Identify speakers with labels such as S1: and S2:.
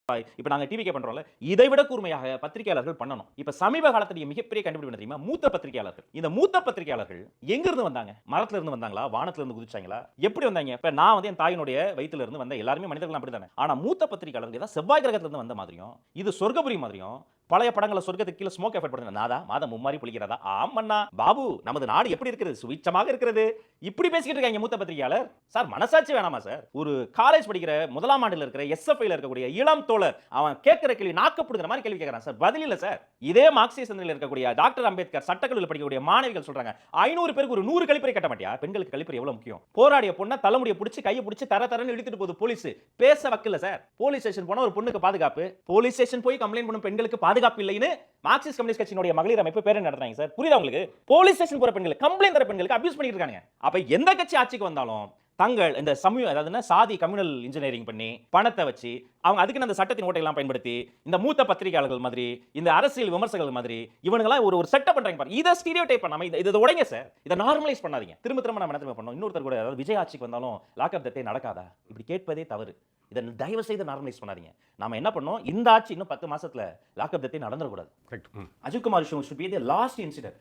S1: இப்ப நாங்க டிவிகே பண்றோம்ல, இதை விட கூர்மையாக பத்திரிகையாளர்கள் பண்ணணும். இப்ப சமீப காலத்துடைய மிகப்பெரிய கண்டுபிடிப்பு என்ன தெரியுமா? மூத்த பத்திரிகையாளர்கள். இந்த மூத்த பத்திரிகையாளர்கள் எங்க இருந்து வந்தாங்க? மரத்துல இருந்து வந்தாங்களா? வானத்துல இருந்து குதிச்சாங்களா? எப்படி வந்தாங்க? இப்ப நான் வந்து என் தாயினுடைய வயித்துல இருந்து வந்த எல்லாருமே மனிதர்கள் அப்படித்தானே. ஆனா மூத்த பத்திரிகையாளர்கள் ஏதாவது செவ்வாய் கிரகத்துல இருந்து வந்த மாதிரியும், இது சொர்க்கபுரி மாதிரியும், பழைய படங்கள சொர்க்கத்துக்கு கீழ ஸ்மோக் எஃபெக்ட் படுத்துங்க. நாதா மாதம் மும்மாரி பொழிக்கிறதா? ஆமண்ணா. பாபு நமது நாடு எப்படி இருக்கிறது? சுவிட்சமாக இருக்கிறது. இப்படி பேசிக்கிட்டு இருக்காங்க மூத்த பத்திரிகையாளர். சார் மனசாட்சி வேணாமா சார்? ஒரு காலேஜ் படிக்கிற முதலாம் ஆண்டுல இருக்கிற எஸ்எஃப்ஐல இருக்கக்கூடிய இளம் தோழர் அவன் கேட்கிற கேள்வி நாக்கப்படுகிற மாதிரி கேள்வி கேட்கறான் சார். பதில் இல்ல சார். இதே மார்க்சிய சிந்தனையில் இருக்கக்கூடிய டாக்டர் அம்பேத்கர் சட்டக்கல்லூரியில் படிக்கக்கூடிய மாணவிகள் சொல்றாங்க 500 பேருக்கு ஒரு 100 கழிப்பறை கட்ட மாட்டியா? பெண்களுக்கு கழிப்பறை எவ்வளவு முக்கியம்? போராடிய பொண்ண தலைமுடிய பிடிச்சு கையை பிடிச்சு தரன்னு இழுத்துட்டு போகுது போலீஸ். பேச வக்கல சார். போலீஸ் ஸ்டேஷன் போனா ஒரு பொண்ணுக்கு பாதுகாப்பு. போலீஸ் ஸ்டேஷன் போய் கம்ப்ளைண்ட் பண்ணும் பெண்களுக்கு பாதுகாப்பு இல்லைன்னு மார்க்சிஸ்ட் கம்யூனிஸ்ட் கட்சியினுடைய மகளிர் அமைப்பு பேரணி நடத்துறாங்க சார். புரியுதா உங்களுக்கு? போலீஸ் ஸ்டேஷன் போற பெண்களுக்கு கம்ப்ளைண்ட் தர பெண்களுக்கு அபியூஸ் பண்ணிட்டு இருக்காங்க. அப்ப எந்த கட்சி ஆட்சிக்கு வந்தாலும் தங்கள் இந்த அதாவது சாதி கம்யூனல் இன்ஜினியரிங் பண்ணி பணத்தை வச்சு அவங்க அதுக்கு அந்த சட்டத்தின் ஓட்டையெல்லாம் பயன்படுத்தி இந்த மூத்த பத்திரிகையாளர்கள் மாதிரி இந்த அரசியல் விமர்சகர்கள் மாதிரி இவனுங்களாம் ஒரு செட்டப் பண்றாங்க பாருங்க. இத ஸ்டீரியோடைப் பண்ணாம இத உடைங்க சார். இத நார்மலைஸ் பண்ணாதீங்க. திரும்ப நம்ம என்ன தெரியுமா பண்ணோம்? இன்னொருத்தர் கூட அதாவது விஜய் ஆட்சிக்கு வந்தாலும் லாக்அப் டெத்தே நடக்காதா? இப்படி கேட்பதே தவறு. இத தயவு செய்து நார்மலைஸ் பண்ணாதீங்க. நாம என்ன பண்ணோம்? இந்த ஆட்சி இன்னும் 10 மாசத்துல லாக்அப் டெத்தே நடந்துற கூடாது. Ajith Kumar show should be the last incident.